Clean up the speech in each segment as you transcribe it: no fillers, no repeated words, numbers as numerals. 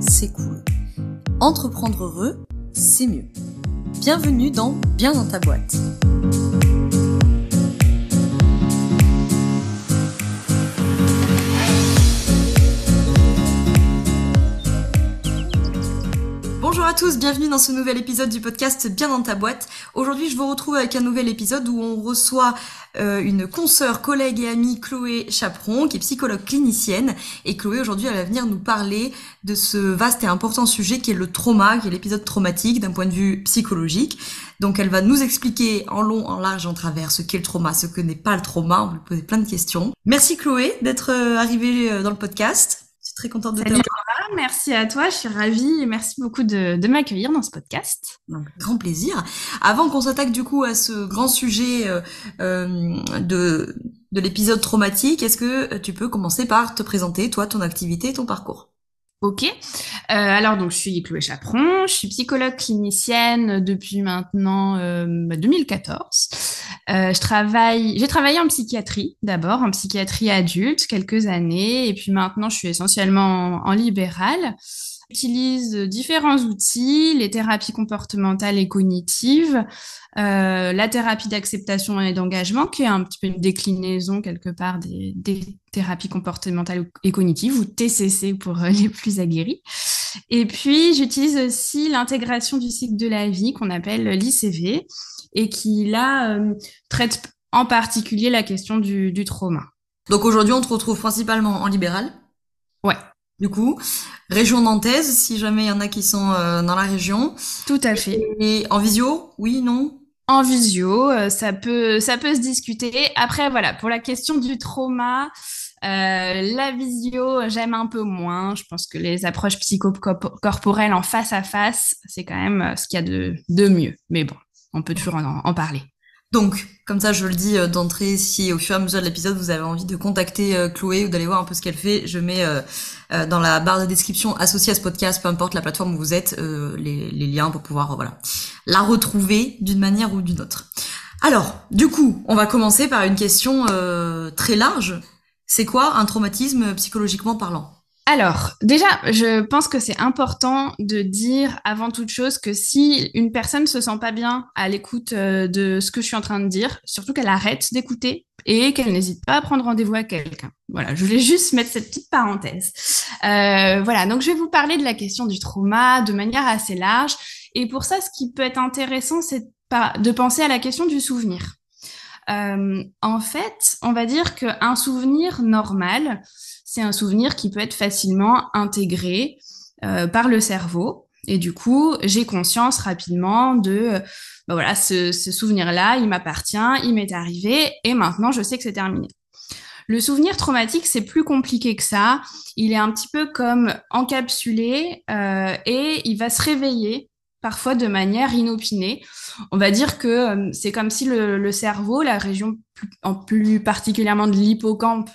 c'est cool. Entreprendre heureux, c'est mieux. Bienvenue dans Bien dans ta boîte. Bonjour à tous, bienvenue dans ce nouvel épisode du podcast Bien dans ta boîte. Aujourd'hui, je vous retrouve avec un nouvel épisode où on reçoit une consoeur, collègue et amie, Chloé Chaperon, qui est psychologue clinicienne. Et Chloé, aujourd'hui, elle va venir nous parler de ce vaste et important sujet qui est le trauma, qui est l'épisode traumatique d'un point de vue psychologique. Donc, elle va nous expliquer en long, en large, en travers ce qu'est le trauma, ce que n'est pas le trauma. On va lui poser plein de questions. Merci Chloé d'être arrivée dans le podcast. Je suis très contente de t'avoir. Merci à toi, je suis ravie et merci beaucoup de m'accueillir dans ce podcast. Donc, grand plaisir. Avant qu'on s'attaque du coup à ce grand sujet de l'épisode traumatique, est-ce que tu peux commencer par te présenter, toi, ton activité et ton parcours? Ok, alors donc je suis Chloé Chaperon, je suis psychologue clinicienne depuis maintenant 2014. J'ai travaillé en psychiatrie d'abord, en psychiatrie adulte quelques années, et puis maintenant je suis essentiellement en libéral. J'utilise différents outils, les thérapies comportementales et cognitives, la thérapie d'acceptation et d'engagement, qui est un petit peu une déclinaison quelque part des thérapies comportementales et cognitives, ou TCC pour les plus aguerris. Et puis, j'utilise aussi l'intégration du cycle de la vie, qu'on appelle l'ICV, et qui, là, traite en particulier la question du trauma. Donc aujourd'hui, on te retrouve principalement en libéral. Ouais. Du coup, région nantaise, si jamais il y en a qui sont dans la région. Tout à fait. Et en visio, oui, non? En visio, ça peut se discuter. Après, voilà, pour la question du trauma, la visio, j'aime un peu moins. Je pense que les approches psychocorporelles en face à face, c'est quand même ce qu'il y a de mieux. Mais bon, on peut toujours en parler. Donc, comme ça, je le dis d'entrée, si au fur et à mesure de l'épisode, vous avez envie de contacter Chloé ou d'aller voir un peu ce qu'elle fait, je mets dans la barre de description associée à ce podcast, peu importe la plateforme où vous êtes, les liens pour pouvoir la retrouver d'une manière ou d'une autre. Alors, du coup, on va commencer par une question très large. C'est quoi un traumatisme psychologiquement parlant ? Alors, déjà, je pense que c'est important de dire avant toute chose que si une personne se sent pas bien à l'écoute de ce que je suis en train de dire, surtout qu'elle arrête d'écouter et qu'elle n'hésite pas à prendre rendez-vous à quelqu'un. Voilà, je voulais juste mettre cette petite parenthèse. Voilà, donc je vais vous parler de la question du trauma de manière assez large. Et pour ça, ce qui peut être intéressant, c'est de penser à la question du souvenir. En fait, on va dire qu'un souvenir normal, c'est un souvenir qui peut être facilement intégré par le cerveau. Et du coup, j'ai conscience rapidement de, voilà, ce souvenir-là, il m'appartient, il m'est arrivé, et maintenant, je sais que c'est terminé. Le souvenir traumatique, c'est plus compliqué que ça. Il est un petit peu comme encapsulé et il va se réveiller parfois de manière inopinée. On va dire que c'est comme si le cerveau, la région plus particulièrement de l'hippocampe,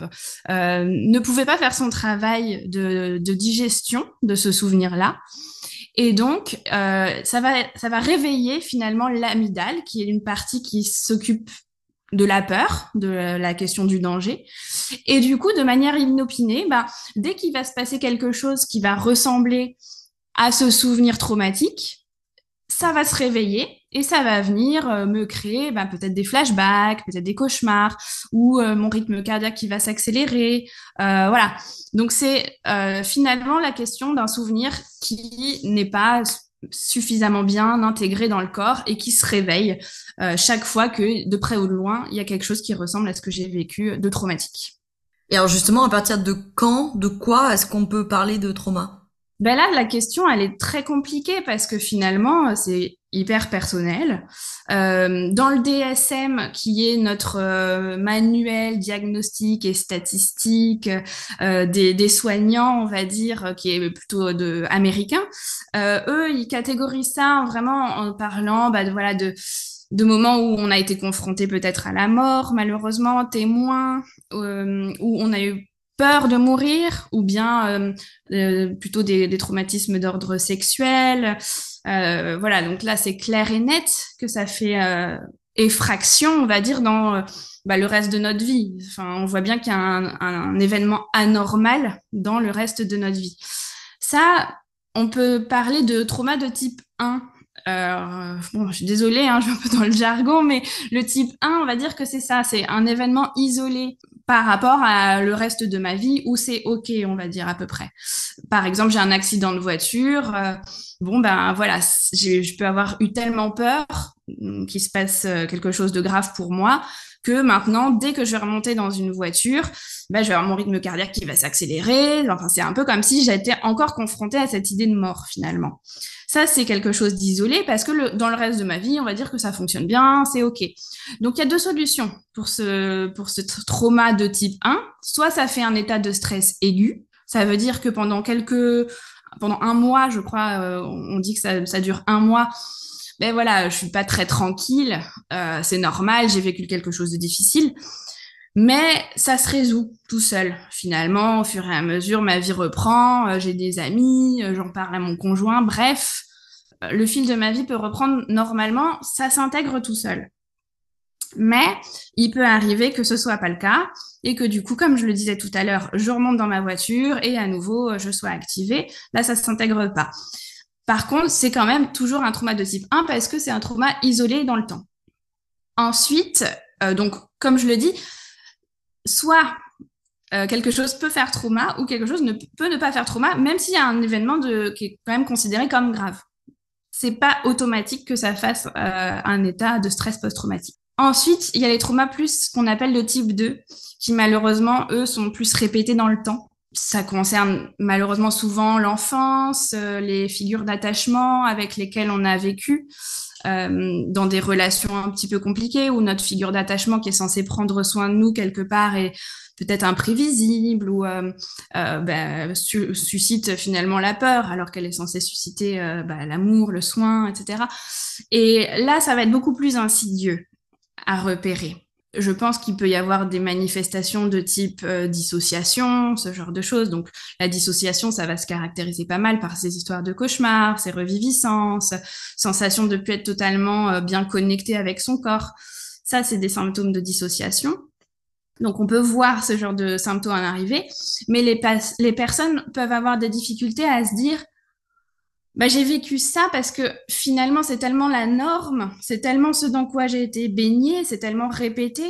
ne pouvait pas faire son travail de digestion de ce souvenir-là. Et donc, ça va réveiller finalement l'amygdale, qui est une partie qui s'occupe de la peur, de la question du danger. Et du coup, de manière inopinée, dès qu'il va se passer quelque chose qui va ressembler à ce souvenir traumatique, ça va se réveiller et ça va venir me créer peut-être des flashbacks, peut-être des cauchemars ou mon rythme cardiaque qui va s'accélérer. Voilà. Donc, c'est finalement la question d'un souvenir qui n'est pas suffisamment bien intégré dans le corps et qui se réveille chaque fois que, de près ou de loin, il y a quelque chose qui ressemble à ce que j'ai vécu de traumatique. Et alors justement, à partir de quand, de quoi est-ce qu'on peut parler de trauma ? Là, la question, elle est très compliquée parce que finalement, c'est hyper personnel. Dans le DSM, qui est notre manuel diagnostique et statistique des soignants, on va dire, qui est plutôt américain, eux, ils catégorisent ça vraiment en parlant de moments où on a été confronté peut-être à la mort, malheureusement, témoin, où on a eu peur de mourir ou bien plutôt des traumatismes d'ordre sexuel. Voilà, donc là, c'est clair et net que ça fait effraction, on va dire, dans le reste de notre vie. Enfin, on voit bien qu'il y a un événement anormal dans le reste de notre vie. Ça, On peut parler de trauma de type 1. Bon, je suis désolée, hein, je suis un peu dans le jargon, mais le type 1, on va dire que c'est ça, c'est un événement isolé par rapport à le reste de ma vie où c'est OK, on va dire à peu près. Par exemple, j'ai un accident de voiture, bon ben voilà, je peux avoir eu tellement peur qu'il se passe quelque chose de grave pour moi que maintenant, dès que je vais remonter dans une voiture, ben, je vais avoir mon rythme cardiaque qui va s'accélérer. Enfin, c'est un peu comme si j'étais encore confrontée à cette idée de mort finalement. Ça, c'est quelque chose d'isolé parce que dans le reste de ma vie, on va dire que ça fonctionne bien, c'est OK. Donc, il y a deux solutions pour ce trauma de type 1. Soit ça fait un état de stress aigu. Ça veut dire que pendant un mois, je crois, on dit que ça dure un mois. Ben voilà, je suis pas très tranquille. C'est normal, j'ai vécu quelque chose de difficile. Mais ça se résout tout seul. Finalement, au fur et à mesure, ma vie reprend, j'ai des amis, j'en parle à mon conjoint, bref, le fil de ma vie peut reprendre normalement, ça s'intègre tout seul. Mais il peut arriver que ce soit pas le cas et que du coup, comme je le disais tout à l'heure, je remonte dans ma voiture et à nouveau, je sois activée. Là, ça s'intègre pas. Par contre, c'est quand même toujours un trauma de type 1 parce que c'est un trauma isolé dans le temps. Ensuite, donc, comme je le dis, soit quelque chose peut faire trauma ou quelque chose peut ne pas faire trauma, même s'il y a un événement qui est quand même considéré comme grave. C'est pas automatique que ça fasse un état de stress post-traumatique. Ensuite, il y a les traumas plus qu'on appelle de type 2, qui malheureusement, eux, sont plus répétés dans le temps. Ça concerne malheureusement souvent l'enfance, les figures d'attachement avec lesquelles on a vécu, dans des relations un petit peu compliquées où notre figure d'attachement qui est censée prendre soin de nous quelque part est peut-être imprévisible ou suscite finalement la peur alors qu'elle est censée susciter l'amour, le soin, etc. Et là, ça va être beaucoup plus insidieux à repérer. Je pense qu'il peut y avoir des manifestations de type dissociation, ce genre de choses. Donc, la dissociation, ça va se caractériser pas mal par ces histoires de cauchemars, ces reviviscences, sensation de ne plus être totalement bien connecté avec son corps. Ça, c'est des symptômes de dissociation. Donc, on peut voir ce genre de symptômes arriver, mais les personnes peuvent avoir des difficultés à se dire j'ai vécu ça parce que finalement, c'est tellement la norme, c'est tellement ce dans quoi j'ai été baignée, c'est tellement répété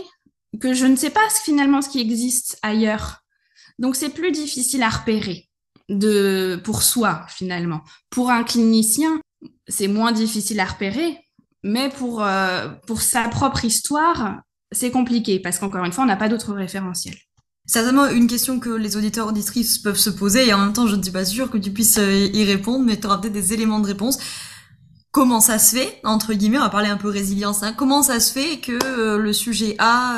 que je ne sais pas finalement ce qui existe ailleurs. Donc, c'est plus difficile à repérer pour soi, finalement. Pour un clinicien, c'est moins difficile à repérer, mais pour sa propre histoire, c'est compliqué parce qu'encore une fois, on n'a pas d'autres référentiels. Certainement une question que les auditeurs auditrices peuvent se poser et en même temps je ne suis pas sûre que tu puisses y répondre, mais tu auras peut-être des éléments de réponse. Comment ça se fait, entre guillemets, on va parler un peu résilience, hein, comment ça se fait que le sujet A,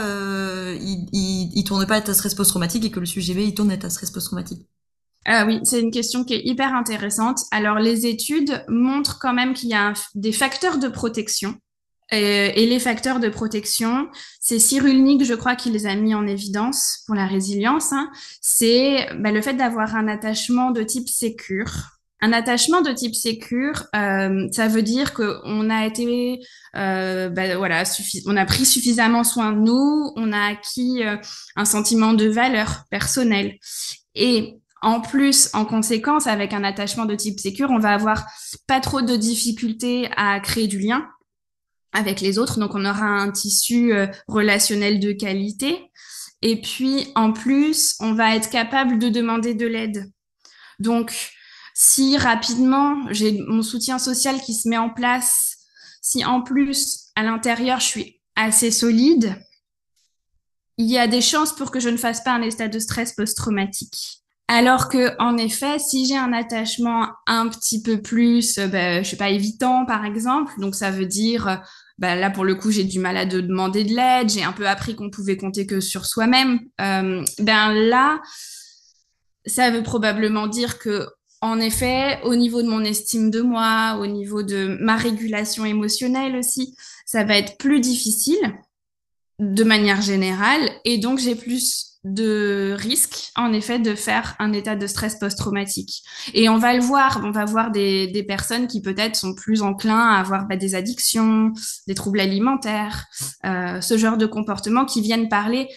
il tourne pas à état stress post-traumatique et que le sujet B, il tourne à état stress post-traumatique? Oui, c'est une question qui est hyper intéressante. Alors, les études montrent quand même qu'il y a des facteurs de protection. Et les facteurs de protection, c'est Cyrulnik, je crois, qui les a mis en évidence pour la résilience. Hein. C'est le fait d'avoir un attachement de type sécure. Un attachement de type sécure, ça veut dire qu'on a été, on a pris suffisamment soin de nous, on a acquis un sentiment de valeur personnelle. Et en plus, en conséquence, avec un attachement de type sécure, on va avoir pas trop de difficultés à créer du lien avec les autres. Donc, on aura un tissu relationnel de qualité. Et puis, en plus, on va être capable de demander de l'aide. Donc, si rapidement, j'ai mon soutien social qui se met en place, si en plus, à l'intérieur, je suis assez solide, il y a des chances pour que je ne fasse pas un état de stress post-traumatique. Alors que, en effet, si j'ai un attachement un petit peu plus, je sais pas, évitant, par exemple, donc ça veut dire, là, pour le coup, j'ai du mal à demander de l'aide, j'ai un peu appris qu'on pouvait compter que sur soi-même, là, ça veut probablement dire que, en effet, au niveau de mon estime de moi, au niveau de ma régulation émotionnelle aussi, ça va être plus difficile de manière générale, et donc j'ai plus de risques, en effet, de faire un état de stress post-traumatique. Et on va le voir, on va voir des personnes qui peut-être sont plus enclins à avoir des addictions, des troubles alimentaires, ce genre de comportements qui viennent parler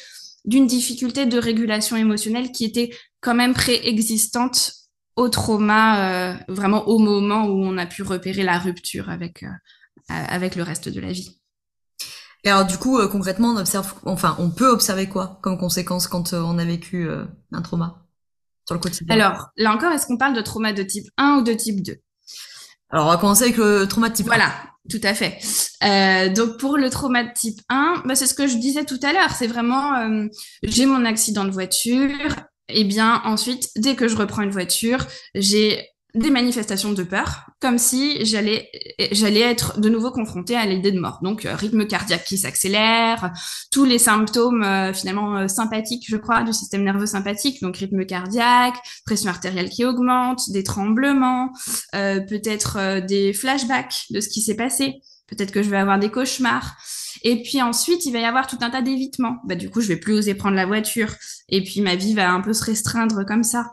d'une difficulté de régulation émotionnelle qui était quand même préexistante au trauma, vraiment au moment où on a pu repérer la rupture avec le reste de la vie. Et alors du coup, concrètement, on peut observer quoi comme conséquence quand on a vécu un trauma sur le quotidien? Alors, là encore, est-ce qu'on parle de trauma de type 1 ou de type 2? Alors on va commencer avec le trauma de type 1. Voilà, tout à fait. Donc pour le trauma de type 1, bah, c'est ce que je disais tout à l'heure. C'est vraiment, j'ai mon accident de voiture. Et bien ensuite, dès que je reprends une voiture, j'ai des manifestations de peur, comme si j'allais être de nouveau confrontée à l'idée de mort. Donc rythme cardiaque qui s'accélère, tous les symptômes finalement sympathiques, je crois, du système nerveux sympathique. Donc rythme cardiaque, pression artérielle qui augmente, des tremblements, peut-être des flashbacks de ce qui s'est passé. Peut-être que je vais avoir des cauchemars. Et puis ensuite, il va y avoir tout un tas d'évitements. Bah, du coup, je vais plus oser prendre la voiture. Et puis ma vie va un peu se restreindre comme ça.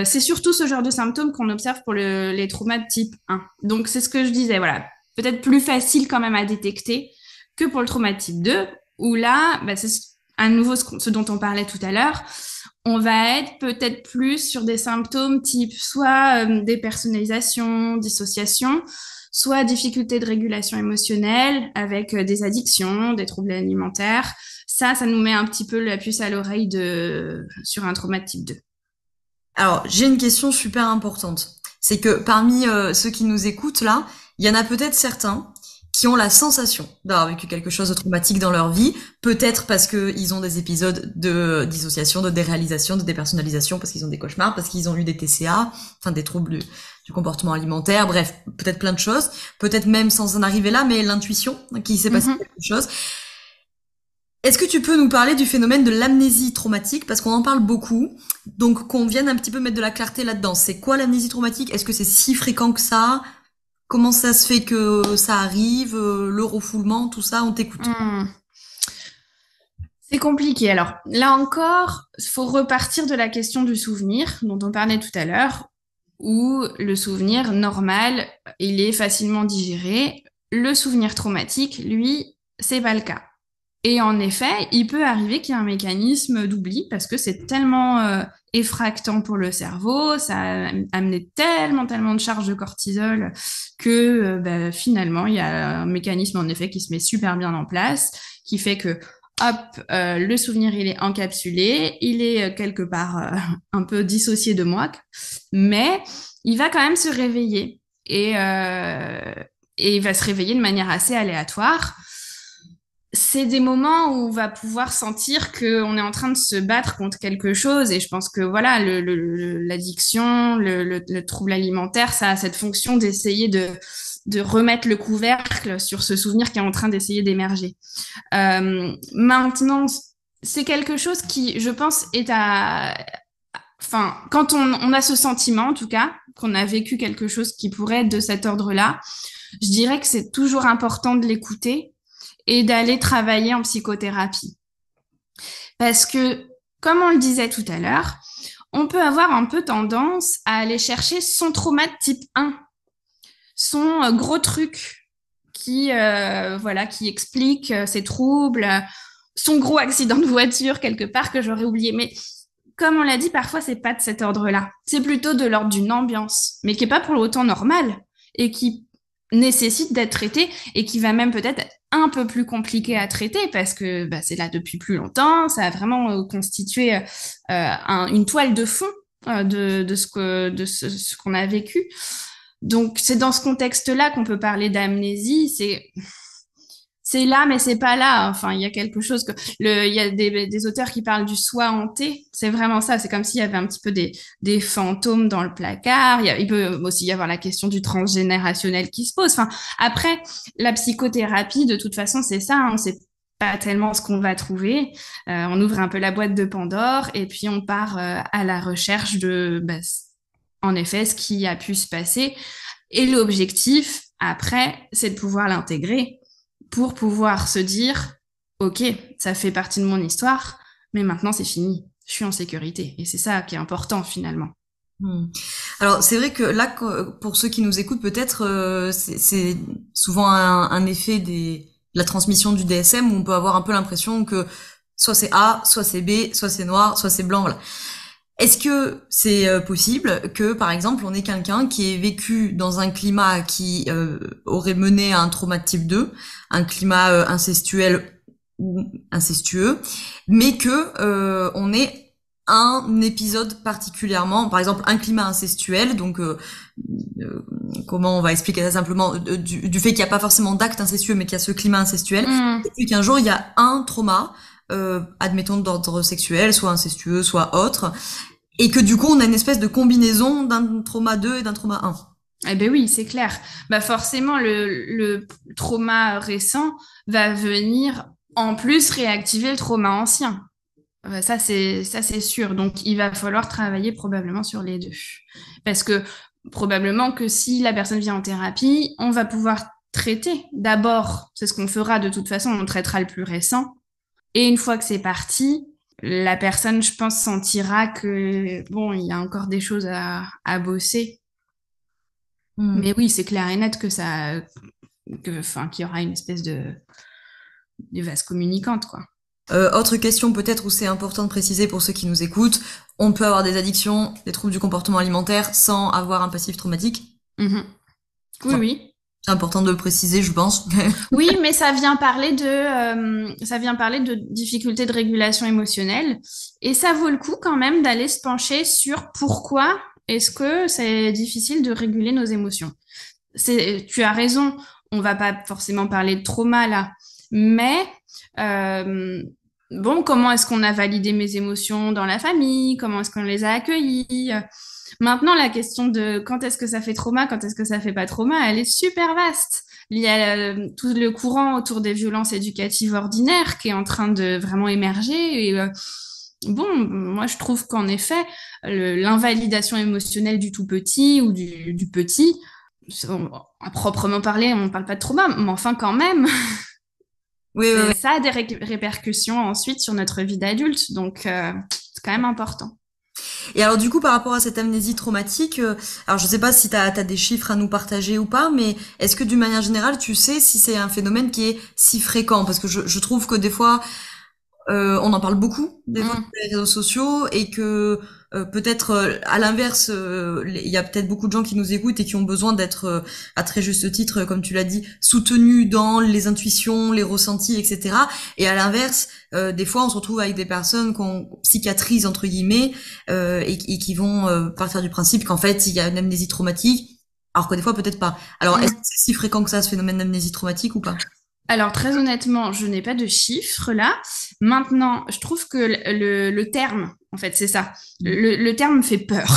C'est surtout ce genre de symptômes qu'on observe pour les traumas de type 1. Donc c'est ce que je disais, voilà. Peut-être plus facile quand même à détecter que pour le trauma de type 2, où là, bah, c'est à nouveau ce dont on parlait tout à l'heure. On va être peut-être plus sur des symptômes type soit dépersonnalisation, dissociation, soit difficulté de régulation émotionnelle avec des addictions, des troubles alimentaires. Ça nous met un petit peu la puce à l'oreille sur un trauma de type 2. Alors j'ai une question super importante. C'est que parmi ceux qui nous écoutent là, il y en a peut-être certains qui ont la sensation d'avoir vécu quelque chose de traumatique dans leur vie, peut-être parce que ils ont des épisodes de dissociation, de déréalisation, de dépersonnalisation, parce qu'ils ont des cauchemars, parce qu'ils ont eu des TCA, enfin des troubles du comportement alimentaire, bref, peut-être plein de choses, peut-être même sans en arriver là, mais l'intuition qu'il s'est passé quelque chose. Est-ce que tu peux nous parler du phénomène de l'amnésie traumatique, parce qu'on en parle beaucoup, donc qu'on vienne un petit peu mettre de la clarté là-dedans. C'est quoi l'amnésie traumatique? Est-ce que c'est si fréquent que ça? Comment ça se fait que ça arrive, le refoulement, tout ça, on t'écoute. C'est compliqué. Alors là encore, il faut repartir de la question du souvenir dont on parlait tout à l'heure, où le souvenir normal, il est facilement digéré. Le souvenir traumatique, lui, c'est pas le cas. Et en effet, il peut arriver qu'il y ait un mécanisme d'oubli parce que c'est tellement effractant pour le cerveau, ça a amené tellement de charges de cortisol que bah, finalement, il y a un mécanisme en effet qui se met super bien en place, qui fait que hop, le souvenir il est encapsulé, il est quelque part un peu dissocié de moi, mais il va quand même se réveiller et il va se réveiller de manière assez aléatoire. C'est des moments où on va pouvoir sentir qu'on est en train de se battre contre quelque chose. Et je pense que voilà, l'addiction, le trouble alimentaire, ça a cette fonction d'essayer de remettre le couvercle sur ce souvenir qui est en train d'essayer d'émerger. Maintenant, c'est quelque chose qui, je pense, est à... Enfin, quand on a ce sentiment, en tout cas, qu'on a vécu quelque chose qui pourrait être de cet ordre-là, je dirais que c'est toujours important de l'écouter et d'aller travailler en psychothérapie. Parce que, comme on le disait tout à l'heure, on peut avoir un peu tendance à aller chercher son trauma de type 1, son gros truc qui explique ses troubles, son gros accident de voiture quelque part que j'aurais oublié. Mais comme on l'a dit, parfois c'est pas de cet ordre-là. C'est plutôt de l'ordre d'une ambiance, mais qui est pas pour autant normale et qui nécessite d'être traité et qui va même peut-être être un peu plus compliqué à traiter parce que bah, c'est là depuis plus longtemps, ça a vraiment constitué une toile de fond ce qu'on a vécu. Donc c'est dans ce contexte-là qu'on peut parler d'amnésie. C'est là, mais c'est pas là. Enfin, il y a quelque chose il y a des auteurs qui parlent du soi hanté. C'est vraiment ça. C'est comme s'il y avait un petit peu des fantômes dans le placard. Il peut aussi y avoir la question du transgénérationnel qui se pose. Enfin, après, la psychothérapie, de toute façon, c'est ça. On sait pas tellement ce qu'on va trouver. On ouvre un peu la boîte de Pandore et puis on part à la recherche de, bah, en effet, ce qui a pu se passer. Et l'objectif, après, c'est de pouvoir l'intégrer pour pouvoir se dire, OK, ça fait partie de mon histoire, mais maintenant c'est fini, je suis en sécurité. Et c'est ça qui est important finalement. Alors c'est vrai que là, pour ceux qui nous écoutent, peut-être c'est souvent un effet de la transmission du DSM où on peut avoir un peu l'impression que soit c'est A, soit c'est B, soit c'est noir, soit c'est blanc, voilà. Est-ce que c'est possible que, par exemple, on ait quelqu'un qui ait vécu dans un climat qui aurait mené à un trauma de type 2, un climat incestuel ou incestueux, mais que on ait un épisode particulièrement, par exemple un climat incestuel, donc comment on va expliquer ça simplement, du fait qu'il n'y a pas forcément d'acte incestueux, mais qu'il y a ce climat incestuel, et puis qu'un jour il y a un trauma, admettons d'ordre sexuel, soit incestueux, soit autre, et que du coup, on a une espèce de combinaison d'un trauma 2 et d'un trauma 1. Eh ben oui, c'est clair. Bah forcément, le trauma récent va venir en plus réactiver le trauma ancien. Ça c'est sûr. Donc, il va falloir travailler probablement sur les deux. Parce que probablement que si la personne vient en thérapie, on va pouvoir traiter. D'abord, c'est ce qu'on fera de toute façon, on traitera le plus récent. Et une fois que c'est parti, la personne, je pense, sentira que, bon, il y a encore des choses à bosser. Mais oui, c'est clair et net que qu'il y aura une espèce de vase communicante, quoi. Autre question peut-être où c'est important de préciser pour ceux qui nous écoutent, on peut avoir des addictions, des troubles du comportement alimentaire sans avoir un passif traumatique. Oui, oui. C'est important de le préciser, je pense. Oui, mais ça vient parler de difficultés de régulation émotionnelle. Et ça vaut le coup quand même d'aller se pencher sur pourquoi est-ce que c'est difficile de réguler nos émotions. Tu as raison, on va pas forcément parler de trauma là, mais bon, comment est-ce qu'on a validé mes émotions dans la famille? Comment est-ce qu'on les a accueillies? Maintenant, la question de quand est-ce que ça fait trauma, quand est-ce que ça fait pas trauma, elle est super vaste. Il y a tout le courant autour des violences éducatives ordinaires qui est en train de vraiment émerger. Et bon, moi, je trouve qu'en effet, l'invalidation émotionnelle du tout petit ou du petit, à proprement parler, on ne parle pas de trauma, mais enfin quand même, Oui, oui, oui. ça a des répercussions ensuite sur notre vie d'adulte. Donc, c'est quand même important. Et alors du coup, par rapport à cette amnésie traumatique, alors je sais pas si t'as des chiffres à nous partager ou pas, mais est-ce que d'une manière générale, tu sais si c'est un phénomène qui est si fréquent? Parce que je trouve que des fois, on en parle beaucoup des fois sur les réseaux sociaux et que peut-être à l'inverse, il y a peut-être beaucoup de gens qui nous écoutent et qui ont besoin d'être à très juste titre, comme tu l'as dit, soutenus dans les intuitions, les ressentis, etc. Et à l'inverse, des fois, on se retrouve avec des personnes qu'on psychiatrise entre guillemets et qui vont partir du principe qu'en fait, il y a une amnésie traumatique, alors que des fois peut-être pas. Alors, est-ce que c'est si fréquent que ça, ce phénomène d'amnésie traumatique ou pas? Alors, très honnêtement, je n'ai pas de chiffres là. Maintenant, je trouve que le terme, en fait, c'est ça. Le terme me fait peur.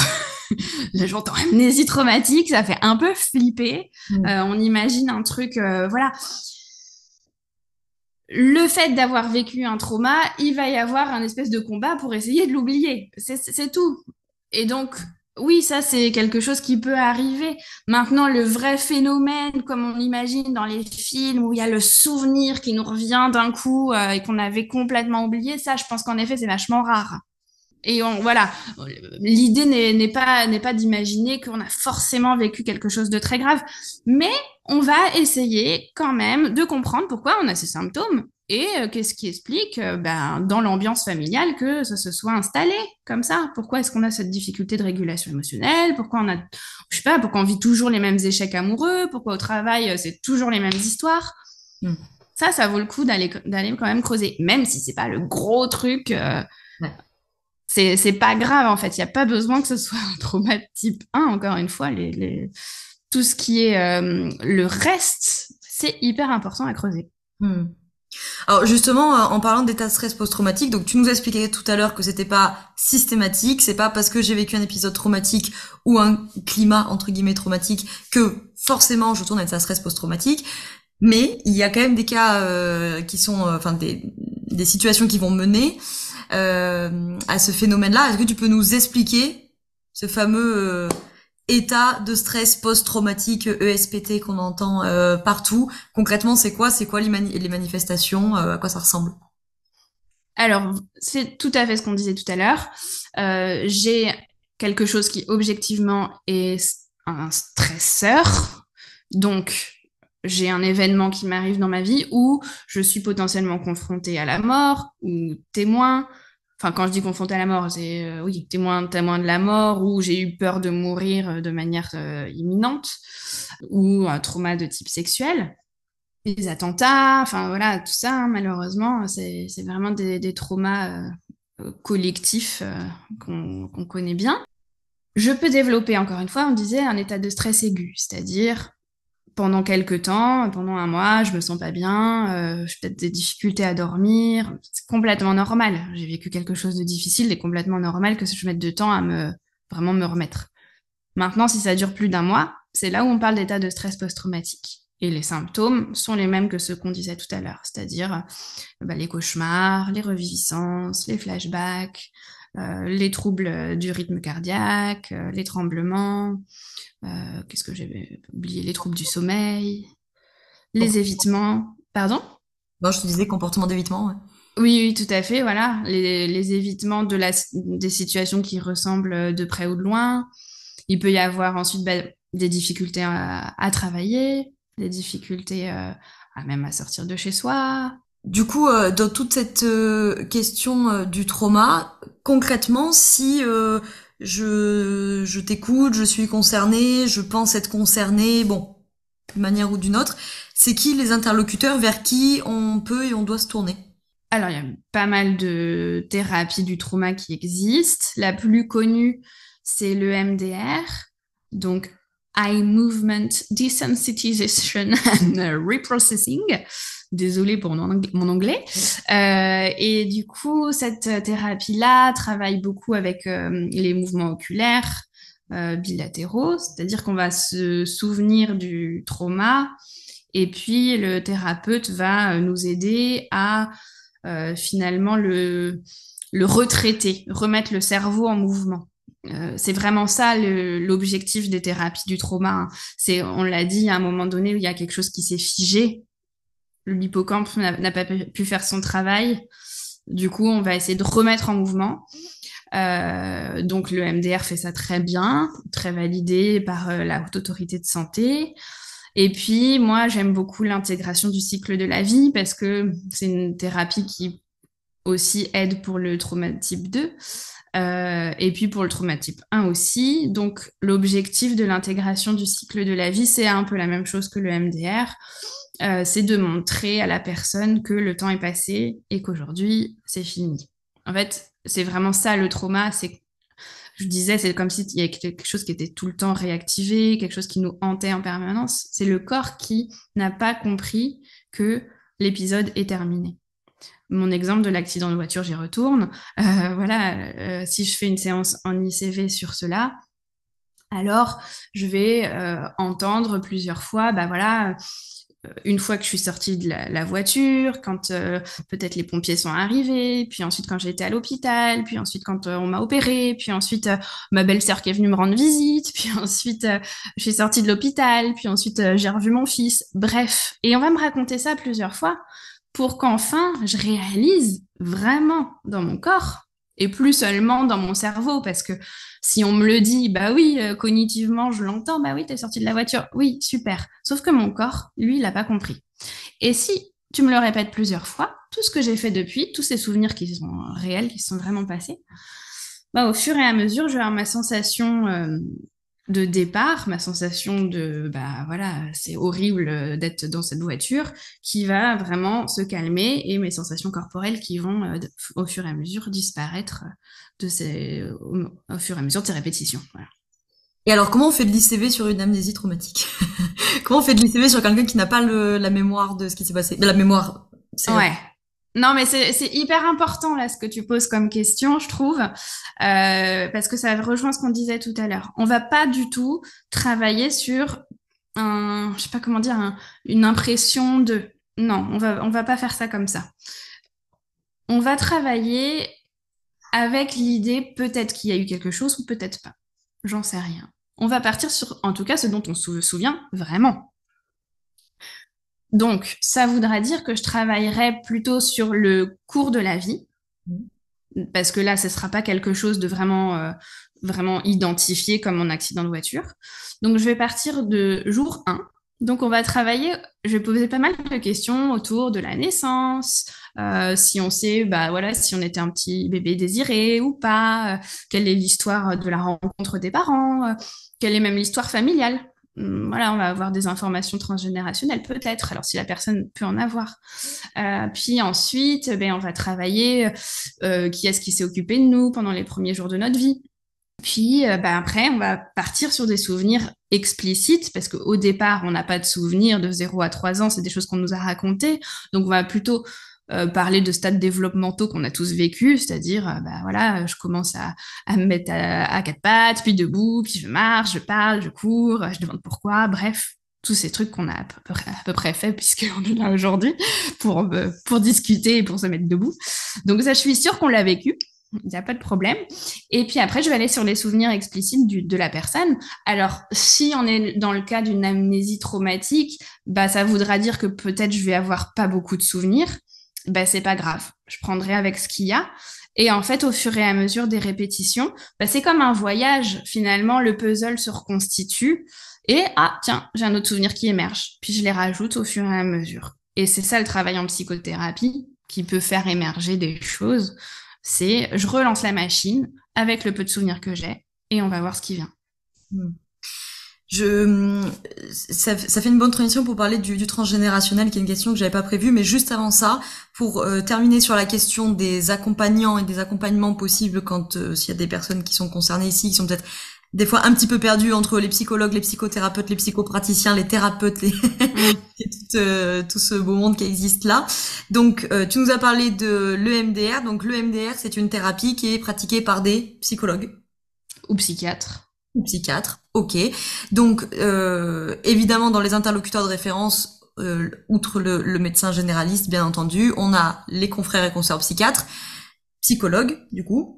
Là, j'entends amnésie traumatique, ça fait un peu flipper. On imagine un truc, voilà. Le fait d'avoir vécu un trauma, il va y avoir un espèce de combat pour essayer de l'oublier. C'est tout. Et donc, oui, ça, c'est quelque chose qui peut arriver. Maintenant, le vrai phénomène, comme on l'imagine dans les films, où il y a le souvenir qui nous revient d'un coup et qu'on avait complètement oublié, ça, je pense qu'en effet, c'est vachement rare. Et voilà, l'idée n'est pas d'imaginer qu'on a forcément vécu quelque chose de très grave, mais on va essayer quand même de comprendre pourquoi on a ces symptômes et qu'est-ce qui explique dans l'ambiance familiale que ça se soit installé comme ça. Pourquoi est-ce qu'on a cette difficulté de régulation émotionnelle? Pourquoi je sais pas, pourquoi on vit toujours les mêmes échecs amoureux? Pourquoi au travail c'est toujours les mêmes histoires? Ça vaut le coup d'aller quand même creuser, même si c'est pas le gros truc. Ouais. C'est pas grave en fait, il n'y a pas besoin que ce soit un trauma de type 1, encore une fois, tout ce qui est le reste, c'est hyper important à creuser. Alors justement, en parlant d'état de stress post-traumatique, donc tu nous as expliqué tout à l'heure que c'était pas systématique, c'est pas parce que j'ai vécu un épisode traumatique ou un climat entre guillemets traumatique que forcément je tourne à état de stress post-traumatique, mais il y a quand même des cas qui sont, enfin des situations qui vont mener à ce phénomène-là. Est-ce que tu peux nous expliquer ce fameux état de stress post-traumatique ESPT qu'on entend partout? Concrètement, c'est quoi les manifestations? À quoi ça ressemble? Alors, c'est tout à fait ce qu'on disait tout à l'heure. J'ai quelque chose qui objectivement est un stresseur. Donc, j'ai un événement qui m'arrive dans ma vie où je suis potentiellement confrontée à la mort ou témoin. Enfin, quand je dis confronté à la mort, c'est oui, témoin de la mort, ou j'ai eu peur de mourir de manière imminente, ou un trauma de type sexuel, des attentats, enfin voilà, tout ça, hein, malheureusement, c'est vraiment des traumas collectifs qu'on connaît bien. Je peux développer, encore une fois, on disait un état de stress aigu, c'est-à-dire pendant quelques temps, pendant un mois, je me sens pas bien, j'ai peut-être des difficultés à dormir. C'est complètement normal. J'ai vécu quelque chose de difficile et complètement normal que je mette de temps à vraiment me remettre. Maintenant, si ça dure plus d'un mois, c'est là où on parle d'état de stress post-traumatique. Et les symptômes sont les mêmes que ceux qu'on disait tout à l'heure, c'est-à-dire les cauchemars, les reviviscences, les flashbacks, les troubles du rythme cardiaque, les tremblements, qu'est-ce que j'avais oublié? Les troubles du sommeil, les évitements. Pardon? Non, je te disais comportement d'évitement. Ouais. Oui, oui, tout à fait, voilà. Les évitements des situations qui ressemblent de près ou de loin. Il peut y avoir ensuite des difficultés à travailler, des difficultés même à sortir de chez soi. Du coup, dans toute cette question du trauma, concrètement, si je t'écoute, je suis concernée, je pense être concernée, bon, d'une manière ou d'une autre, c'est qui les interlocuteurs vers qui on peut et on doit se tourner? Alors, il y a pas mal de thérapies du trauma qui existent. La plus connue, c'est le MDR, donc Eye Movement Desensitization and Reprocessing. Désolée pour mon anglais. Et du coup, cette thérapie-là travaille beaucoup avec les mouvements oculaires bilatéraux, c'est-à-dire qu'on va se souvenir du trauma et puis le thérapeute va nous aider à finalement le retraiter, remettre le cerveau en mouvement. C'est vraiment ça l'objectif des thérapies du trauma. Hein. C'est, on l'a dit, à un moment donné où il y a quelque chose qui s'est figé, l'hippocampe n'a pas pu faire son travail. Du coup, on va essayer de remettre en mouvement. Donc le MDR fait ça très bien, très validé par la Haute Autorité de Santé. Et puis, moi, j'aime beaucoup l'intégration du cycle de la vie parce que c'est une thérapie qui aussi aide pour le trauma type 2 et puis pour le trauma type 1 aussi. Donc, l'objectif de l'intégration du cycle de la vie, c'est un peu la même chose que le MDR. C'est de montrer à la personne que le temps est passé et qu'aujourd'hui, c'est fini. En fait, c'est vraiment ça le trauma, c'est je disais, c'est comme s'il y avait quelque chose qui était tout le temps réactivé, quelque chose qui nous hantait en permanence. C'est le corps qui n'a pas compris que l'épisode est terminé. Mon exemple de l'accident de voiture, j'y retourne. Si je fais une séance en ICV sur cela, alors je vais entendre plusieurs fois, une fois que je suis sortie de la voiture, quand peut-être les pompiers sont arrivés, puis ensuite quand j'ai été à l'hôpital, puis ensuite quand on m'a opéré, puis ensuite ma belle-sœur qui est venue me rendre visite, puis ensuite je suis sortie de l'hôpital, puis ensuite j'ai revu mon fils. Bref, et on va me raconter ça plusieurs fois pour qu'enfin je réalise vraiment dans mon corps et plus seulement dans mon cerveau, parce que si on me le dit, bah oui, cognitivement, je l'entends, bah oui, t'es sorti de la voiture, oui, super. Sauf que mon corps, lui, il n'a pas compris. Et si tu me le répètes plusieurs fois, tout ce que j'ai fait depuis, tous ces souvenirs qui sont réels, qui sont vraiment passés, au fur et à mesure, je vais avoir ma sensation de départ, ma sensation de, c'est horrible d'être dans cette voiture, qui va vraiment se calmer, et mes sensations corporelles qui vont, au fur et à mesure, disparaître au fur et à mesure de ces répétitions. Voilà. Et alors, comment on fait de l'ICV sur une amnésie traumatique? Comment on fait de l'ICV sur quelqu'un qui n'a pas la mémoire de ce qui s'est passé? La mémoire, c'est... Ouais. Non, mais c'est hyper important là ce que tu poses comme question, je trouve, parce que ça rejoint ce qu'on disait tout à l'heure. On va pas du tout travailler sur je sais pas comment dire, une impression de. Non, on va pas faire ça comme ça. On va travailler avec l'idée peut-être qu'il y a eu quelque chose ou peut-être pas. J'en sais rien. On va partir sur, en tout cas, ce dont on se souvient vraiment. Donc, ça voudra dire que je travaillerai plutôt sur le cours de la vie, parce que là, ce ne sera pas quelque chose de vraiment identifié comme mon accident de voiture. Donc, je vais partir de jour 1. Donc, on va travailler, je vais poser pas mal de questions autour de la naissance, si on sait, bah voilà, si on était un petit bébé désiré ou pas, quelle est l'histoire de la rencontre des parents, quelle est même l'histoire familiale. Voilà, on va avoir des informations transgénérationnelles peut-être, alors si la personne peut en avoir. Puis ensuite, on va travailler qui est-ce qui s'est occupé de nous pendant les premiers jours de notre vie. Puis après, on va partir sur des souvenirs explicites, parce qu'au départ, on n'a pas de souvenirs de 0 à 3 ans, c'est des choses qu'on nous a racontées. Donc, on va plutôt parler de stades développementaux qu'on a tous vécu, c'est-à-dire, voilà, je commence à me mettre à quatre pattes, puis debout, puis je marche, je parle, je cours, je demande pourquoi, bref. Tous ces trucs qu'on a à peu près fait puisqu'on est là aujourd'hui pour discuter et pour se mettre debout. Donc ça, je suis sûre qu'on l'a vécu. Il n'y a pas de problème. Et puis après, je vais aller sur les souvenirs explicites de la personne. Alors, si on est dans le cas d'une amnésie traumatique, ça voudra dire que peut-être je vais avoir pas beaucoup de souvenirs. C'est pas grave. Je prendrai avec ce qu'il y a. Et en fait, au fur et à mesure des répétitions, c'est comme un voyage. Finalement, le puzzle se reconstitue. Et tiens, j'ai un autre souvenir qui émerge. Puis je les rajoute au fur et à mesure. Et c'est ça le travail en psychothérapie qui peut faire émerger des choses. C'est je relance la machine avec le peu de souvenirs que j'ai et on va voir ce qui vient. Ça fait une bonne transition pour parler du transgénérationnel, qui est une question que j'avais pas prévue, mais juste avant ça, pour terminer sur la question des accompagnants et des accompagnements possibles quand s'il y a des personnes qui sont concernées ici, qui sont peut-être des fois un petit peu perdues entre les psychologues, les psychothérapeutes, les psychopraticiens, les thérapeutes, et tout ce beau monde qui existe là. Donc, tu nous as parlé de l'EMDR. Donc, l'EMDR, c'est une thérapie qui est pratiquée par des psychologues. Ou psychiatres. Ou psychiatres, ok. Donc, évidemment, dans les interlocuteurs de référence, outre le médecin généraliste, bien entendu, on a les confrères et consoeurs psychiatres, psychologues, du coup.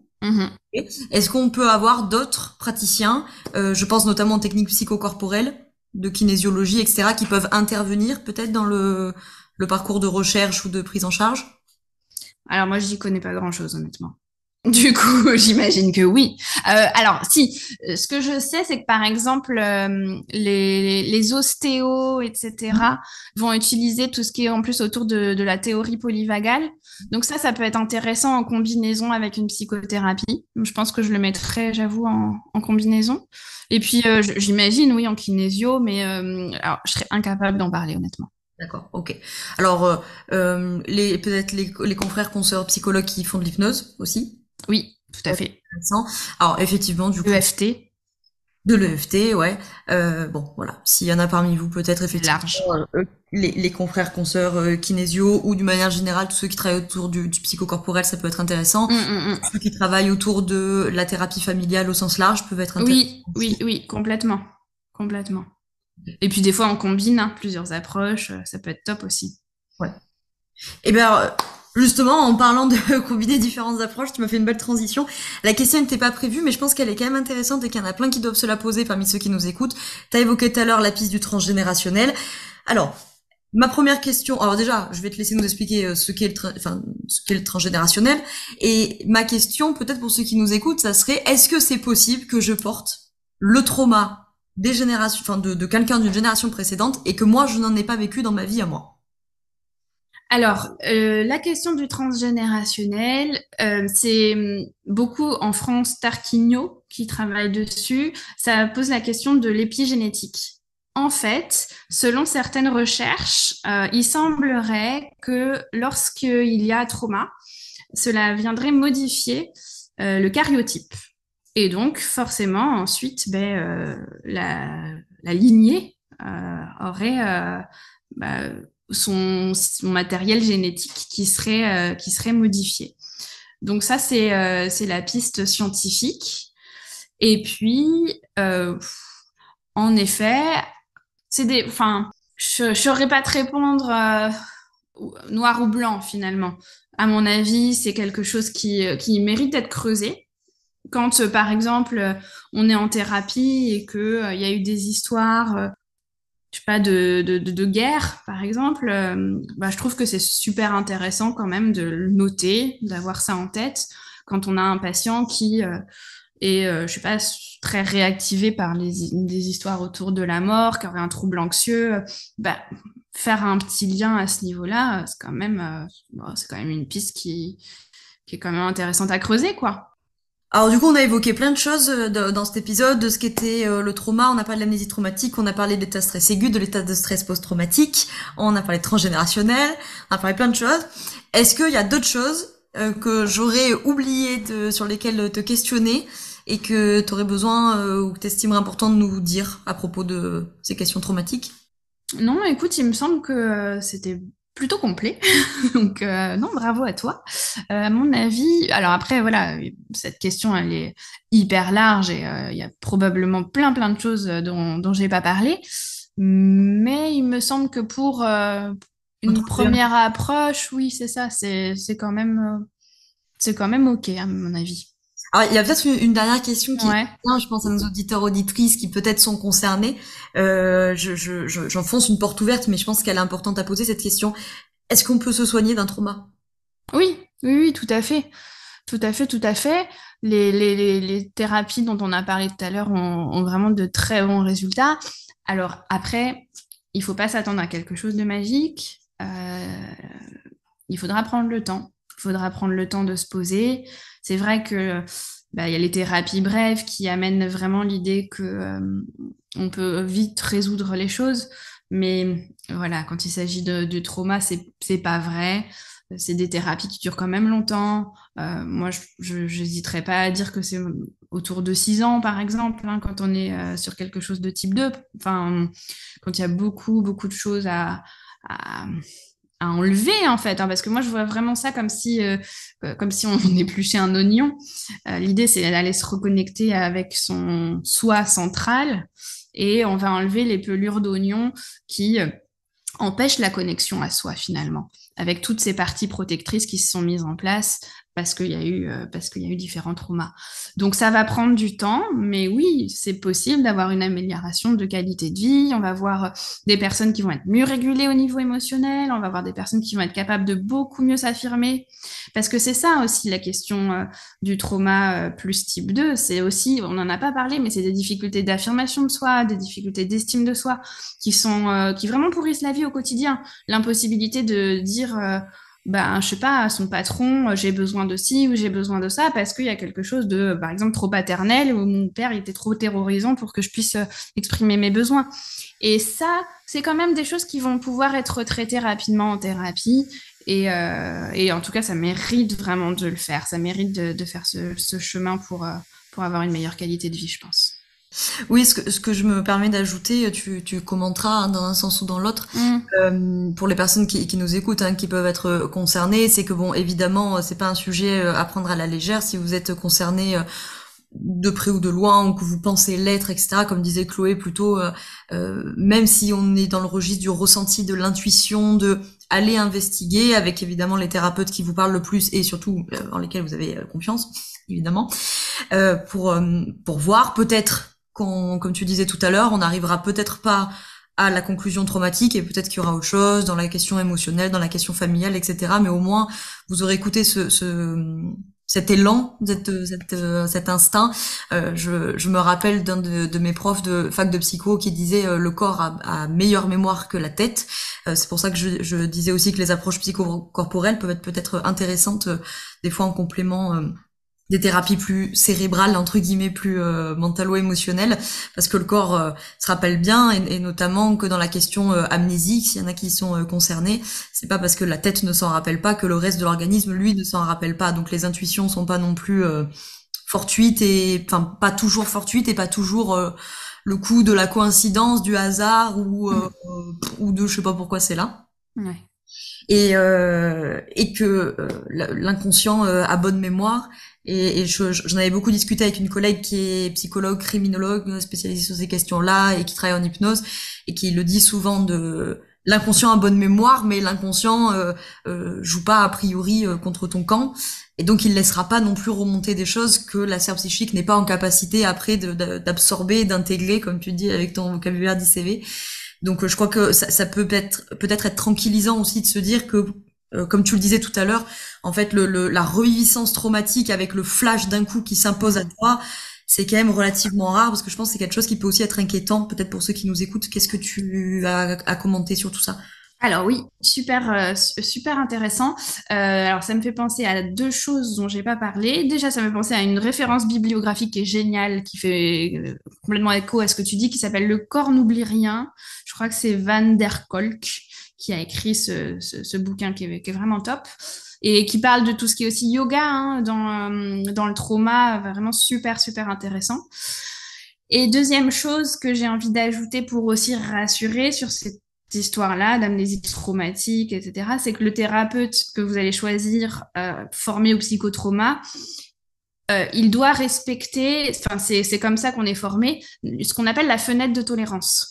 Est-ce qu'on peut avoir d'autres praticiens, je pense notamment aux techniques psychocorporelles, de kinésiologie, etc., qui peuvent intervenir peut-être dans le parcours de recherche ou de prise en charge? Alors moi, j'y connais pas grand-chose, honnêtement. Du coup, j'imagine que oui. Alors, si, ce que je sais, c'est que par exemple, les ostéos, etc., vont utiliser tout ce qui est en plus autour de la théorie polyvagale. Donc ça peut être intéressant en combinaison avec une psychothérapie. Je pense que je le mettrais, j'avoue, en combinaison. Et puis, j'imagine, oui, en kinésio, mais alors, je serais incapable d'en parler, honnêtement. D'accord, ok. Alors, peut-être les confrères consoeurs psychologues qui font de l'hypnose aussi. Oui, tout à fait. Alors, effectivement, du coup. EFT. De l'EFT, ouais. Bon, voilà. S'il y en a parmi vous, peut-être effectivement les confrères consoeurs kinésio ou d'une manière générale, tous ceux qui travaillent autour du psychocorporel, ça peut être intéressant. Ceux qui travaillent autour de la thérapie familiale au sens large peuvent être intéressants. Oui, complètement. Complètement. Et puis des fois, on combine plusieurs approches, ça peut être top aussi. Ouais. Et bien, justement, en parlant de combiner différentes approches, tu m'as fait une belle transition. La question n'était pas prévue, mais je pense qu'elle est quand même intéressante et qu'il y en a plein qui doivent se la poser parmi ceux qui nous écoutent. T'as évoqué tout à l'heure la piste du transgénérationnel. Alors, ma première question, alors déjà, je vais te laisser nous expliquer ce qu'est le transgénérationnel. Et ma question, peut-être pour ceux qui nous écoutent, ça serait, est-ce que c'est possible que je porte le trauma des générations, de quelqu'un d'une génération précédente et que moi, je n'en ai pas vécu dans ma vie à moi? Alors, la question du transgénérationnel, c'est beaucoup en France Tarquinio qui travaille dessus. Ça pose la question de l'épigénétique. En fait, selon certaines recherches, il semblerait que lorsqu'il y a trauma, cela viendrait modifier le karyotype. Et donc, forcément, ensuite, la lignée aurait son matériel génétique qui serait modifié. Donc ça, c'est la piste scientifique. Et puis, en effet, je saurais pas te répondre noir ou blanc finalement. À mon avis, c'est quelque chose qui mérite d'être creusé. Quand, par exemple, on est en thérapie et que y a eu des histoires je sais pas, de guerre, par exemple, je trouve que c'est super intéressant quand même de le noter, d'avoir ça en tête quand on a un patient qui est, je sais pas, très réactivé par des histoires autour de la mort, qui aurait un trouble anxieux. faire un petit lien à ce niveau-là, c'est quand même une piste qui est quand même intéressante à creuser, quoi. Alors du coup, on a évoqué plein de choses dans cet épisode, de ce qu'était le trauma, on a parlé de l'amnésie traumatique, on a parlé de l'état de stress aigu, de l'état de stress post-traumatique, on a parlé de transgénérationnel, on a parlé plein de choses. Est-ce qu'il y a d'autres choses que j'aurais oublié sur lesquelles te questionner et que tu aurais besoin ou que tu estimerais important de nous dire à propos de ces questions traumatiques? Non, écoute, il me semble que c'était plutôt complet. Donc, non, bravo à toi. À mon avis, alors après, voilà, cette question, elle est hyper large et il y a probablement plein de choses dont j'ai pas parlé. Mais il me semble que pour une Introduire. première approche, oui, c'est ça, c'est quand même OK, à mon avis. Alors, il y a peut-être une dernière question qui Ouais. vient, je pense à nos auditeurs auditrices qui peut-être sont concernés. J'enfonce une porte ouverte, mais je pense qu'elle est importante à poser cette question. Est-ce qu'on peut se soigner d'un trauma? Oui, oui, oui, tout à fait. Tout à fait, tout à fait. Les thérapies dont on a parlé tout à l'heure ont vraiment de très bons résultats. Alors après, il faut pas s'attendre à quelque chose de magique. Il faudra prendre le temps. Il faudra prendre le temps de se poser. C'est vrai que bah, il y a les thérapies brèves qui amènent vraiment l'idée que on peut vite résoudre les choses. Mais voilà, quand il s'agit de trauma, c'est pas vrai. C'est des thérapies qui durent quand même longtemps. Moi, je n'hésiterais pas à dire que c'est autour de 6 ans, par exemple, hein, quand on est sur quelque chose de type 2. Enfin, quand il y a beaucoup de choses à, à enlever, en fait. Hein, parce que moi, je vois vraiment ça comme si on épluchait un oignon. L'idée, c'est d'aller se reconnecter avec son soi central et on va enlever les pelures d'oignon qui empêche la connexion à soi finalement, avec toutes ces parties protectrices qui se sont mises en place parce qu'il y a eu différents traumas. Donc ça va prendre du temps, mais oui, c'est possible d'avoir une amélioration de qualité de vie. On va voir des personnes qui vont être mieux régulées au niveau émotionnel, on va voir des personnes qui vont être capables de beaucoup mieux s'affirmer, parce que c'est ça aussi la question du trauma plus type 2, c'est aussi, on n'en a pas parlé, mais c'est des difficultés d'affirmation de soi, des difficultés d'estime de soi qui vraiment pourrissent la vie au quotidien. L'impossibilité de dire, ben, je sais pas, à son patron, j'ai besoin de ci ou j'ai besoin de ça, parce qu'il y a quelque chose de, par exemple, trop paternel, où mon père était trop terrorisant pour que je puisse exprimer mes besoins. Et ça, c'est quand même des choses qui vont pouvoir être traitées rapidement en thérapie. Et en tout cas, ça mérite vraiment de le faire. Ça mérite de faire ce chemin pour avoir une meilleure qualité de vie, je pense. Oui, ce que je me permets d'ajouter, tu commenteras hein, dans un sens ou dans l'autre, Mm. pour les personnes qui nous écoutent, hein, qui peuvent être concernées, c'est que bon, évidemment, c'est pas un sujet à prendre à la légère. Si vous êtes concerné de près ou de loin, ou que vous pensez l'être, etc., comme disait Chloé, plutôt, même si on est dans le registre du ressenti, de l'intuition, de aller investiguer, avec évidemment les thérapeutes qui vous parlent le plus et surtout en lesquels vous avez confiance, évidemment, pour voir peut-être comme tu disais tout à l'heure, on n'arrivera peut-être pas à la conclusion traumatique et peut-être qu'il y aura autre chose dans la question émotionnelle, dans la question familiale, etc. Mais au moins, vous aurez écouté cet élan, cet instinct. Je me rappelle d'un de mes profs de fac de psycho qui disait le corps a meilleure mémoire que la tête. C'est pour ça que je disais aussi que les approches psychocorporelles peuvent être peut-être intéressantes, des fois en complément. Des thérapies plus cérébrales, entre guillemets, plus mentalo-émotionnelles, parce que le corps se rappelle bien, et notamment que dans la question amnésique, s'il y en a qui sont concernés, c'est pas parce que la tête ne s'en rappelle pas que le reste de l'organisme, lui, ne s'en rappelle pas. Donc les intuitions sont pas non plus fortuites, et enfin pas toujours fortuites, et pas toujours le coup de la coïncidence, du hasard, Mm. ou de je sais pas pourquoi c'est là. Ouais. Et que l'inconscient a bonne mémoire. Et j'en avais beaucoup discuté avec une collègue qui est psychologue, criminologue, spécialisée sur ces questions-là et qui travaille en hypnose et qui le dit souvent de l'inconscient a bonne mémoire, mais l'inconscient joue pas a priori contre ton camp. Et donc il laissera pas non plus remonter des choses que la sphère psychique n'est pas en capacité après d'absorber, d'intégrer, comme tu dis avec ton vocabulaire d'ICV. Donc je crois que ça peut peut-être être tranquillisant aussi de se dire que, comme tu le disais tout à l'heure, en fait la reviviscence traumatique avec le flash d'un coup qui s'impose à toi, c'est quand même relativement rare, parce que je pense que c'est quelque chose qui peut aussi être inquiétant, peut-être pour ceux qui nous écoutent. Qu'est-ce que tu as à commenter sur tout ça? Alors oui, super intéressant. Alors ça me fait penser à deux choses dont j'ai pas parlé. Déjà, ça me fait penser à une référence bibliographique qui est géniale, qui fait complètement écho à ce que tu dis, qui s'appelle Le corps n'oublie rien. Je crois que c'est Van der Kolk qui a écrit ce bouquin qui est vraiment top et qui parle de tout ce qui est aussi yoga hein, dans le trauma, vraiment super intéressant. Et deuxième chose que j'ai envie d'ajouter pour aussi rassurer sur cette histoire-là d'amnésie traumatique, etc., c'est que le thérapeute que vous allez choisir, formé au psychotrauma, il doit respecter, enfin c'est comme ça qu'on est formé, ce qu'on appelle la fenêtre de tolérance.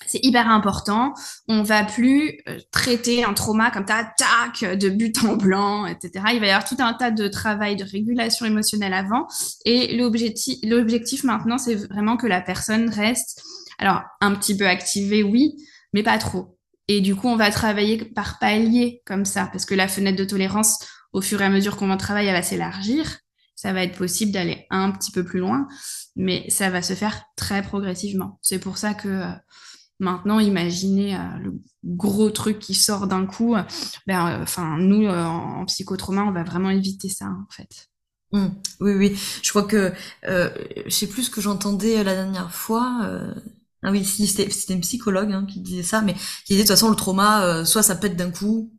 C'est hyper important. On va plus traiter un trauma comme ça, tac, de but en blanc, etc. Il va y avoir tout un tas de travail de régulation émotionnelle avant. Et l'objectif maintenant, c'est vraiment que la personne reste, alors un petit peu activée, oui, mais pas trop. Et du coup, on va travailler par palier comme ça, parce que la fenêtre de tolérance, au fur et à mesure qu'on va travailler, elle va s'élargir. Ça va être possible d'aller un petit peu plus loin, mais ça va se faire très progressivement. C'est pour ça que maintenant, imaginez le gros truc qui sort d'un coup. Nous, en psychotrauma, on va vraiment éviter ça, en fait. Hmm. Oui, oui. Je crois que je sais plus ce que j'entendais la dernière fois. Ah oui, si, c'était une psychologue hein, qui disait ça, mais qui disait de toute façon le trauma, soit ça pète d'un coup,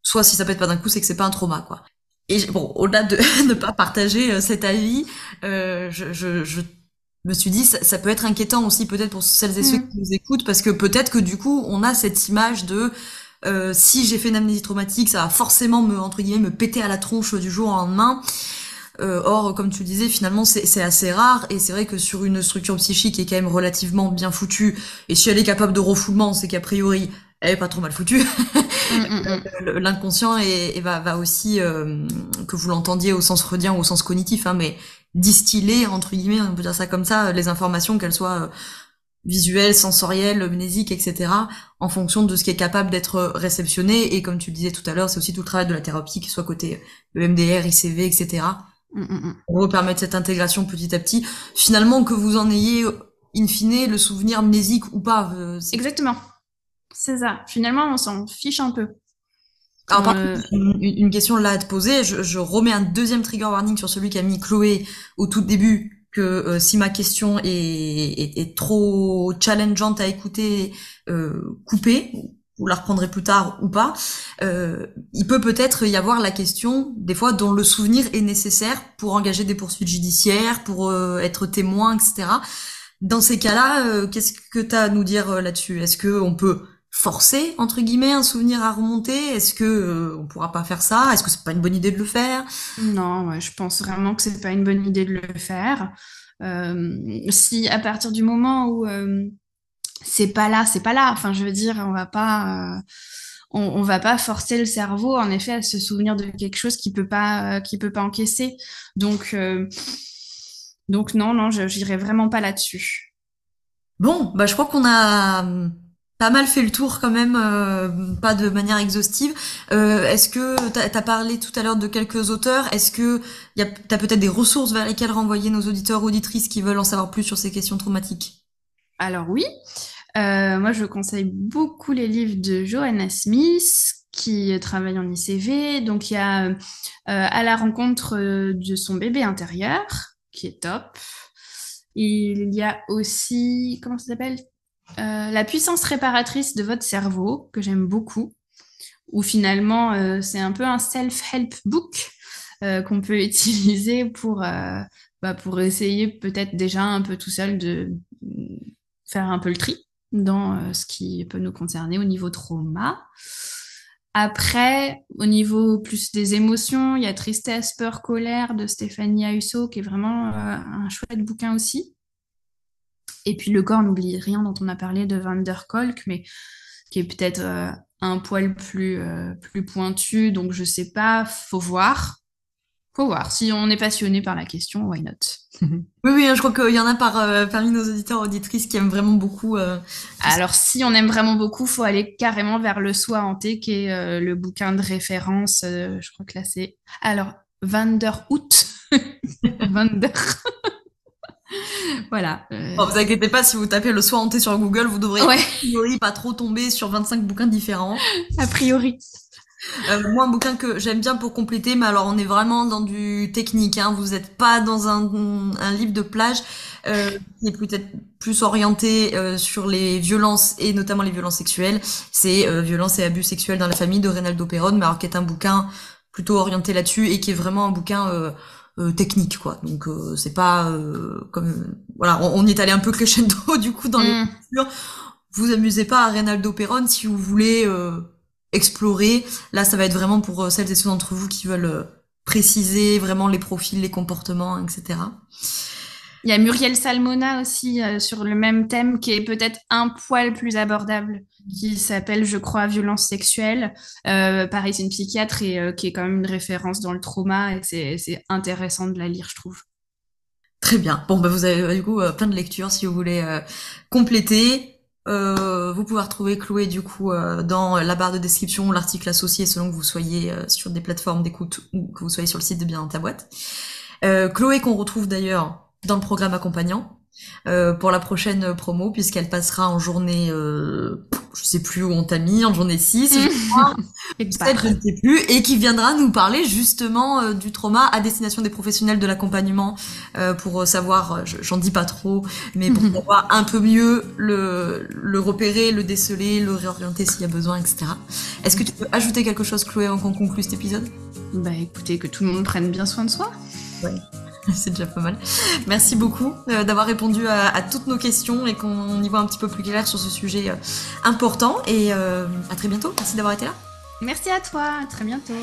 soit si ça pète pas d'un coup, c'est que c'est pas un trauma, quoi. Et bon, au-delà de ne pas partager cet avis, je me suis dit ça peut être inquiétant aussi peut-être pour celles et ceux qui Mm. nous écoutent, parce que peut-être que du coup on a cette image de si j'ai fait une amnésie traumatique, ça va forcément me entre guillemets me péter à la tronche du jour au lendemain. Or, comme tu le disais, finalement, c'est assez rare, et c'est vrai que sur une structure psychique qui est quand même relativement bien foutue, et si elle est capable de refoulement, c'est qu'a priori, elle est pas trop mal foutue. Mm. L'inconscient va aussi, que vous l'entendiez au sens freudien ou au sens cognitif, hein, mais distiller, entre guillemets, on peut dire ça comme ça, les informations, qu'elles soient visuelles, sensorielles, mnésiques, etc., en fonction de ce qui est capable d'être réceptionné, et comme tu le disais tout à l'heure, c'est aussi tout le travail de la thérapie, qui soit côté EMDR, ICV, etc., Mm. pour permettre cette intégration petit à petit. Finalement, que vous en ayez, in fine, le souvenir mnésique ou pas. Exactement. C'est ça. Finalement, on s'en fiche un peu. Alors, par Euh, contre, une question là à te poser. Je remets un deuxième trigger warning sur celui qu'a mis Chloé au tout début, que si ma question est trop challengeante à écouter, coupez, vous la reprendrez plus tard ou pas. Il peut peut-être y avoir la question, des fois, dont le souvenir est nécessaire pour engager des poursuites judiciaires, pour être témoin, etc. Dans ces cas-là, qu'est-ce que tu as à nous dire là-dessus? Est-ce que on peut forcer entre guillemets un souvenir à remonter? Est-ce que on pourra pas faire ça? Est-ce que c'est pas une bonne idée de le faire? non, ouais, je pense vraiment que c'est pas une bonne idée de le faire. Si à partir du moment où c'est pas là, c'est pas là. Enfin, je veux dire, on va pas forcer le cerveau, en effet, à se souvenir de quelque chose qui peut pas encaisser. Donc, euh, donc non, j'irai vraiment pas là-dessus. Bon, bah je crois qu'on a pas mal fait le tour quand même, pas de manière exhaustive. Est-ce que t'as parlé tout à l'heure de quelques auteurs? Est-ce que t'as peut-être des ressources vers lesquelles renvoyer nos auditeurs auditrices qui veulent en savoir plus sur ces questions traumatiques? Alors oui, moi je conseille beaucoup les livres de Joanna Smith qui travaille en ICV. Donc il y a À la rencontre de son bébé intérieur qui est top. Il y a aussi, comment ça s'appelle? La puissance réparatrice de votre cerveau, que j'aime beaucoup, où finalement c'est un peu un self-help book qu'on peut utiliser pour essayer peut-être déjà un peu tout seul de faire un peu le tri dans ce qui peut nous concerner au niveau trauma. Après, au niveau plus des émotions, il y a Tristesse, peur, colère de Stéphanie Ahusso, qui est vraiment un chouette bouquin aussi. Et puis Le corps n'oublie rien dont on a parlé de Van der Kolk, mais qui est peut-être un poil plus pointu. Donc je sais pas, faut voir. Faut voir. Si on est passionné par la question, why not? Oui, oui, hein, je crois qu'il y en a parmi nos auditeurs auditrices qui aiment vraiment beaucoup tout ça. Alors si on aime vraiment beaucoup, faut aller carrément vers Le Soi hanté, qui est le bouquin de référence. Je crois que là c'est alors Van der Hout. Van der Voilà. Bon, vous inquiétez pas, si vous tapez le soin hanté sur Google, vous devrez Ouais, a priori pas trop tomber sur 25 bouquins différents. a priori. Moi, un bouquin que j'aime bien pour compléter, mais alors on est vraiment dans du technique, hein. Vous n'êtes pas dans un livre de plage qui est peut-être plus orienté sur les violences et notamment les violences sexuelles. C'est Violences et abus sexuels dans la famille de Reynaldo Perón, mais alors qui est un bouquin plutôt orienté là-dessus et qui est vraiment un bouquin technique, quoi. Donc c'est pas comme voilà, on y est allé un peu crescendo du coup dans les Mm. lectures. Vous amusez pas à Reynaldo Perón si vous voulez explorer. Là, ça va être vraiment pour celles et ceux d'entre vous qui veulent préciser vraiment les profils, les comportements, etc. Il y a Muriel Salmona aussi sur le même thème qui est peut-être un poil plus abordable, qui s'appelle, je crois, Violence sexuelle. Pareil, c'est une psychiatre et qui est quand même une référence dans le trauma et c'est intéressant de la lire, je trouve. Très bien. Bon, bah vous avez du coup plein de lectures si vous voulez compléter. Vous pouvez retrouver Chloé du coup dans la barre de description ou l'article associé selon que vous soyez sur des plateformes d'écoute ou que vous soyez sur le site de Bien dans ta boîte. Chloé qu'on retrouve d'ailleurs dans le programme accompagnant pour la prochaine promo puisqu'elle passera en journée, je sais plus où on t'a mis, en journée 6, je crois, Quelque 7, part. je ne sais plus, et qui viendra nous parler justement du trauma à destination des professionnels de l'accompagnement pour savoir, j'en dis pas trop, mais pour savoir un peu mieux le repérer, le déceler, le réorienter s'il y a besoin, etc. Est-ce que tu peux ajouter quelque chose, Chloé, avant qu'on conclue cet épisode? Bah écoutez, que tout le monde prenne bien soin de soi. Ouais. C'est déjà pas mal. Merci beaucoup d'avoir répondu à toutes nos questions et qu'on y voit un petit peu plus clair sur ce sujet important. Et à très bientôt. Merci d'avoir été là. Merci à toi, à très bientôt.